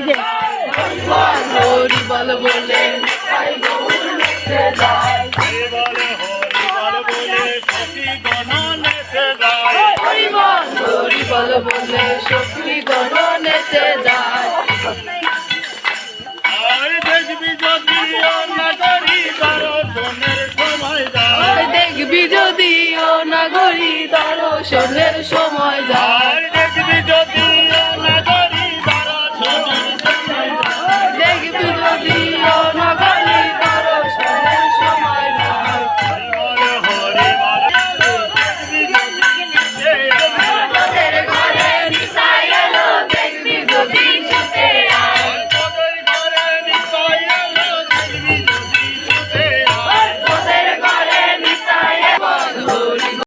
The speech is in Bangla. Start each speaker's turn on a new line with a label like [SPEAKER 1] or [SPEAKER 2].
[SPEAKER 1] যে হরি বল বলে হরি বল বলে সখী গণ নেচে যায়। দেখবি যদি ও নাগরী দর্শনের সময় যায়।